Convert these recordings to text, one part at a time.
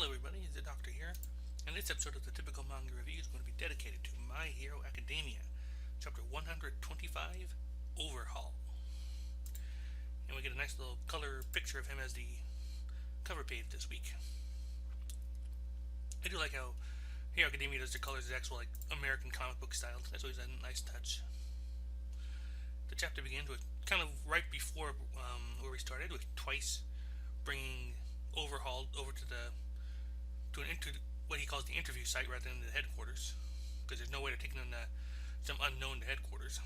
everybody, Zeidoktor here, and this episode of the Typical Manga Review is going to be dedicated to My Hero Academia, Chapter 125, Overhaul. And we get a nice little color picture of him as the cover page this week. I do like how Hero Academia does the colors as actual like American comic book style. That's always a nice touch. The chapter begins with kind of right before where we started, with Twice bringing Overhaul over to what he calls the interview site rather than the headquarters, because there's no way to take them to some unknown headquarters.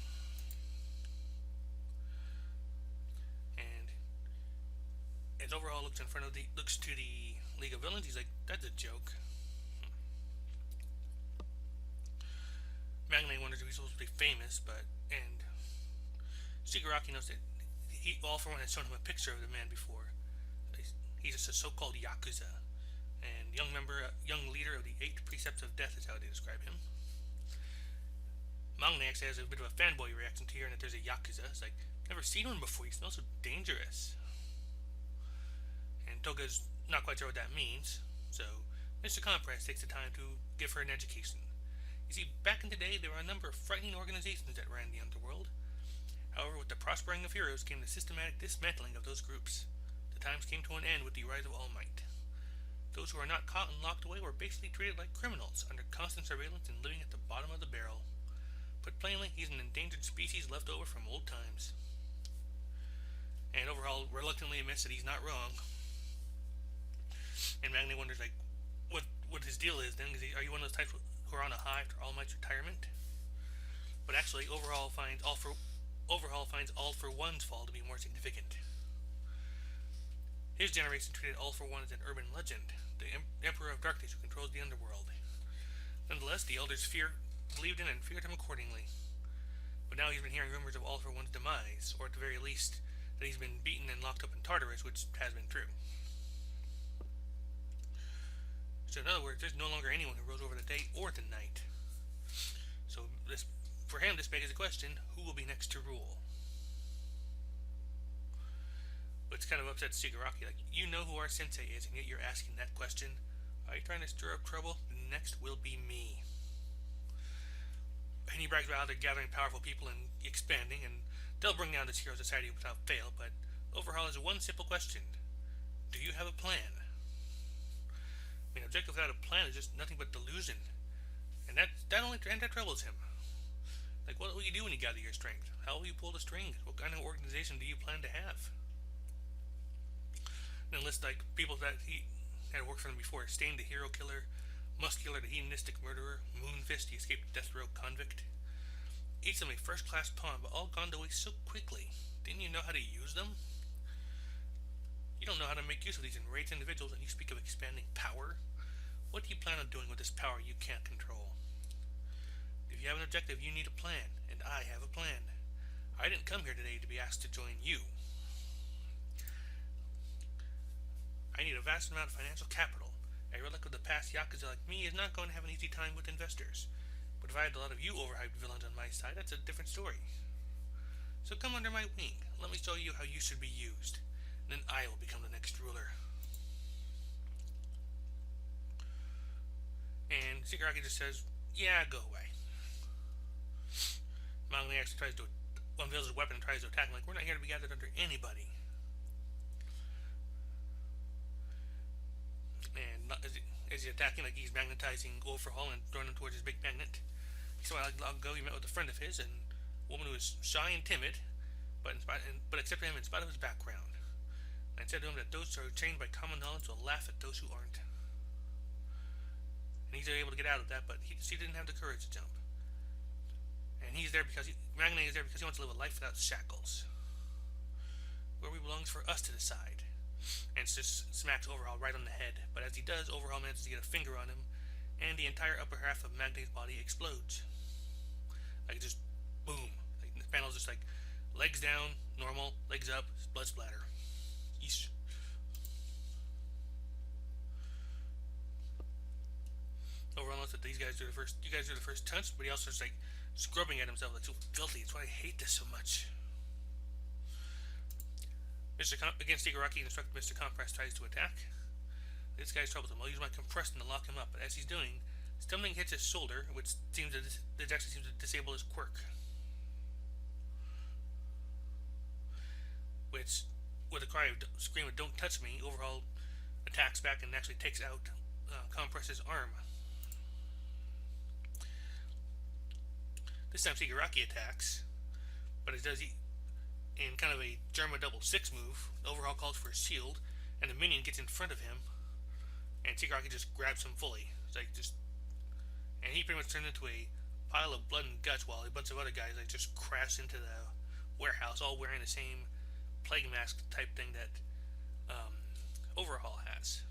And as Overhaul looks to the League of Villains, he's like, "That's a joke." Magnate wonders if he's supposed to be famous, and Shigaraki knows that he All For One has shown him a picture of the man before. He's just a so-called Yakuza, and young leader of the 8 Precepts of Death is how they describe him. Magnate actually has a bit of a fanboy reaction to hearing that there's a Yakuza. It's like, never seen one before, he smells so dangerous. And Toga's not quite sure what that means, so Mr. Compress takes the time to give her an education. You see, back in the day, there were a number of frightening organizations that ran the underworld. However, with the prospering of heroes came the systematic dismantling of those groups. The times came to an end with the rise of All Might. Those who were not caught and locked away were basically treated like criminals, under constant surveillance and living at the bottom of the barrel. Put plainly, he's an endangered species left over from old times. And Overhaul reluctantly admits that he's not wrong. And Magnate wonders, like, what his deal is then. Are you one of those types who are on a high after All Might's retirement? But actually, Overhaul finds All For One's fall to be more significant. His generation treated All For One as an urban legend, the Emperor of Darkness who controls the underworld. Nonetheless, the elders believed in and feared him accordingly. But now he's been hearing rumors of All For One's demise, or at the very least, that he's been beaten and locked up in Tartarus, which has been true. So in other words, there's no longer anyone who rules over the day or the night. So for him, this begs the question, who will be next to rule? Which kind of upsets Shigaraki, like, you know who our sensei is, and yet you're asking that question. Are you trying to stir up trouble? The next will be me. And he brags about how they're gathering powerful people and expanding, and they'll bring down this hero society without fail, but Overhaul has one simple question. Do you have a plan? I mean, objective without a plan is just nothing but delusion. And that troubles him. Like, what will you do when you gather your strength? How will you pull the strings? What kind of organization do you plan to have? And lists like people that he had worked for him before: Stain the hero killer, Muscular the hedonistic murderer, Moonfist the escaped death row convict. Each of them a first-class pawn, but all gone to waste so quickly. Didn't you know how to use them? You don't know how to make use of these enraged individuals, and you speak of expanding power? What do you plan on doing with this power you can't control? If you have an objective, you need a plan, and I have a plan. I didn't come here today to be asked to join you. I need a vast amount of financial capital. A relic of the past Yakuza like me is not going to have an easy time with investors. But if I had a lot of you overhyped villains on my side, that's a different story. So come under my wing. Let me show you how you should be used. And then I will become the next ruler. And Shigaraki just says, yeah, go away. Magnate actually unveils his weapon and tries to attack him, like, we're not here to be gathered under anybody. And as he's attacking, like, he's magnetizing Overhaul and throwing him towards his big magnet. So long ago, he met with a friend of his, and a woman who was shy and timid, but accepted him in spite of his background. And said to him that those who are trained by common knowledge will laugh at those who aren't. And he's able to get out of that, but she didn't have the courage to jump. And Magnate is there because he wants to live a life without shackles. Where we belongs for us to decide. And just smacks Overhaul right on the head. But as he does, Overhaul manages to get a finger on him, and the entire upper half of Magnate's body explodes. Like, just boom. Like, the panel's just like, legs down, normal, legs up, blood splatter. Yeesh. Overhaul notes that you guys are the first touch, but he also is like scrubbing at himself, like, so filthy. It's why I hate this so much. Against Shigaraki, instructed Mr. Compress tries to attack. this guy's troublesome. I'll use my compressing to lock him up. But as he's doing, something hits his shoulder, which actually seems to disable his quirk. Which, with a scream of "Don't touch me," Overhaul attacks back and actually takes out Compress's arm. This time Shigaraki attacks, but it does in kind of a Germa double 6 move. Overhaul calls for a shield, and the minion gets in front of him, and Shigaraki just grabs him fully. It's like and he pretty much turns into a pile of blood and guts, while a bunch of other guys just crash into the warehouse, all wearing the same plague mask type thing that Overhaul has.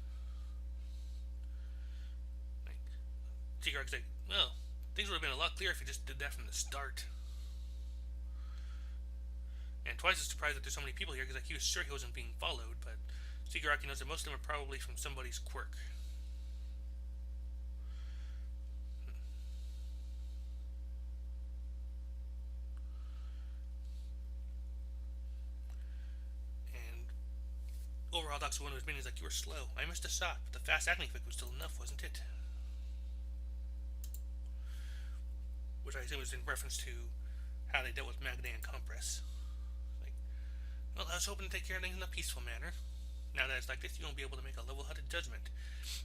Shigaraki's like, well, things would have been a lot clearer if you just did that from the start. And twice as surprised that there's so many people here, because he was sure he wasn't being followed, but Shigaraki knows that most of them are probably from somebody's quirk. And Overhaul talks to one of his minions like, "You were slow. I missed a shot, but the fast acting effect was still enough, wasn't it?" Which I assume is in reference to how they dealt with Magnet and Compress. Well, I was hoping to take care of things in a peaceful manner. Now that it's like this, you won't be able to make a level-headed judgment.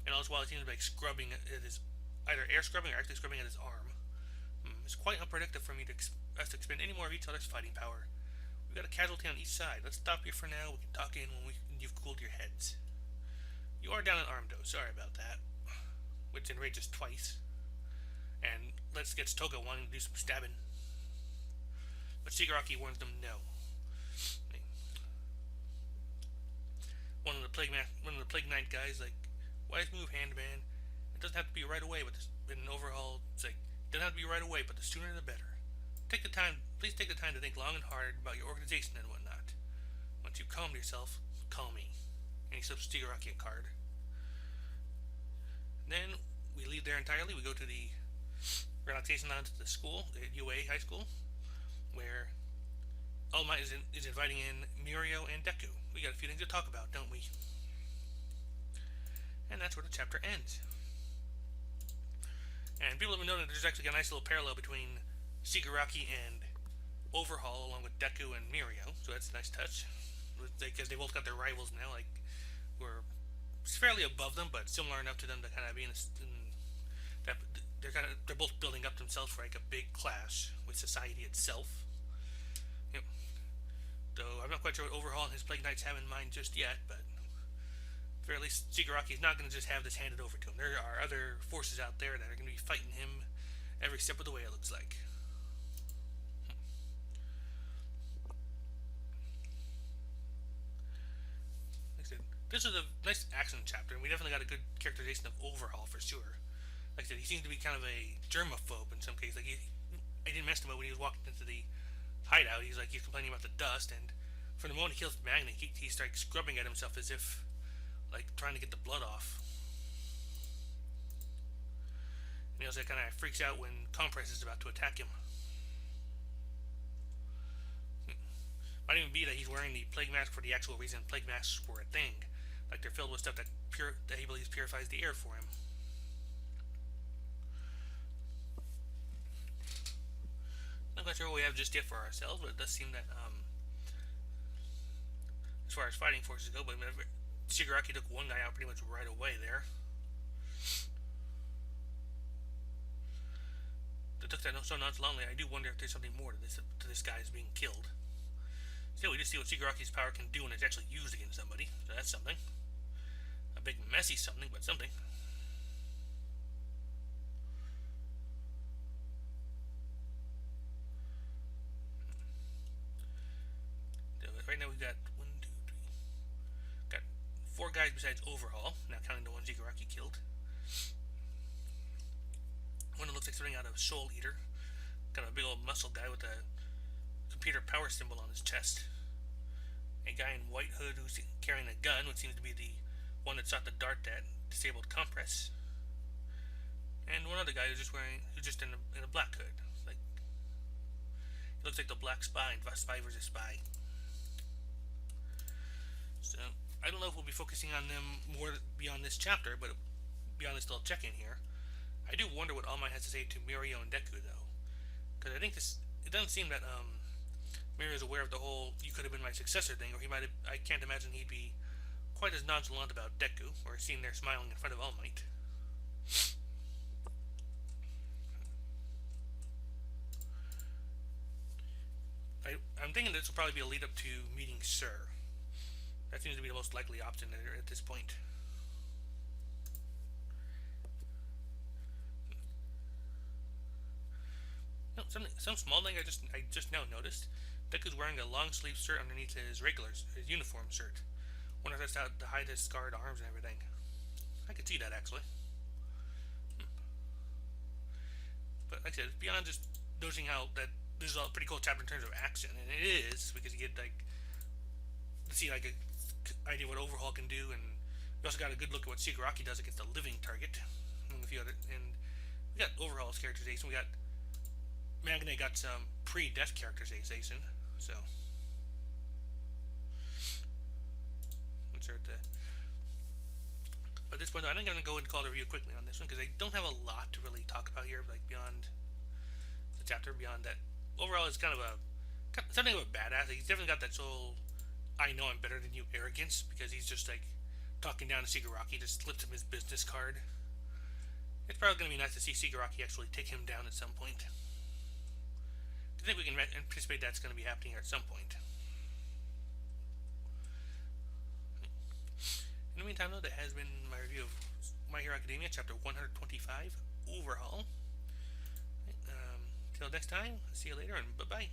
And all this while, it seems like scrubbing at his, either air scrubbing or actually scrubbing at his arm. It's quite unpredictable for us to expend any more of each other's fighting power. We've got a casualty on each side. Let's stop here for now. We can talk in when you've cooled your heads. You are down an arm, though. Sorry about that. Which enrages twice. And let's get Toga wanting to do some stabbing. But Shigaraki warns them no. One of the Plague Knight guys like, "Wise move, Handman. It doesn't have to be right away, but in Overhaul, it's like, it doesn't have to be right away, but the sooner the better. Please take the time to think long and hard about your organization and whatnot. Once you've calmed yourself, call me." And he slips Shigaraki a card. Then we leave there entirely. We go to the relaxation lounge at the school, the UA High School, where All Might is inviting in Mirio and Deku. We got a few things to talk about, don't we? And that's where the chapter ends. And people have been noting that there's actually a nice little parallel between Shigaraki and Overhaul, along with Deku and Mirio, so that's a nice touch. Because they both got their rivals now, like, we're fairly above them, but similar enough to them to kind of be that they're both building up themselves for like a big clash with society itself. Yep. Though I'm not quite sure what Overhaul and his Plague Knights have in mind just yet, but for at least Shigaraki is not going to just have this handed over to him. There are other forces out there that are going to be fighting him every step of the way, it looks like. Like I said, this was a nice action chapter, and we definitely got a good characterization of Overhaul for sure. Like I said, he seems to be kind of a germaphobe in some cases. Like I didn't mess him up when he was walking into the hideout. He's complaining about the dust, and from the moment he kills Magnet, he starts scrubbing at himself as if like trying to get the blood off. And he also kind of freaks out when Compress is about to attack him. Might even be that he's wearing the plague mask for the actual reason plague masks were a thing. Like they're filled with stuff that he believes purifies the air for him. Not quite sure what we have just yet for ourselves, but it does seem that as far as fighting forces go, but Shigaraki took one guy out pretty much right away there. They took that so nonchalantly. I do wonder if there's something more to this guy's being killed. Still, we just see what Shigaraki's power can do when it's actually used against somebody, so that's something. A big messy something, but something. Right now we've got 4 guys besides Overhaul, not counting the one Shigaraki killed. One that looks like something out of Soul Eater. Kind of a big old muscle guy with a computer power symbol on his chest. A guy in white hood who's carrying a gun, which seems to be the one that shot the dart that disabled Compress. And one other guy who's just in a black hood. Like, he looks like the Black Spy in Spy vs. Spy. So I don't know if we'll be focusing on them more beyond this chapter, but beyond this little check-in here. I do wonder what All Might has to say to Mirio and Deku, though. Because I think this... It doesn't seem that Mirio is aware of the whole "you could have been my successor" thing, or he might have... I can't imagine he'd be quite as nonchalant about Deku, or seen there smiling in front of All Might. I'm thinking this will probably be a lead up to meeting Sir. That seems to be the most likely option at this point. No, some small thing I just now noticed. Deku's wearing a long sleeve shirt underneath his his uniform shirt. Wonder if that's to hide his scarred arms and everything. I could see that actually. But like I said, beyond just noticing how that this is a pretty cool chapter in terms of action, and it is because you get to see like a idea what Overhaul can do, and we also got a good look at what Shigaraki does against a living target, and a few other. And we got Overhaul's characterization. We got Magne got some pre-death characterization, so insert the. But at this point, I think I'm gonna go and call the review quickly on this one because I don't have a lot to really talk about here, like beyond the chapter. Beyond that, overall, it's kind of something of a badass. He's definitely got that soul. I know I'm better than you arrogance because he's just like talking down to Shigaraki, just slips him his business card. It's probably going to be nice to see Shigaraki actually take him down at some point. I think we can anticipate that's going to be happening here at some point. In the meantime, though, that has been my review of My Hero Academia, Chapter 125, Overhaul. Till next time, see you later, and bye-bye.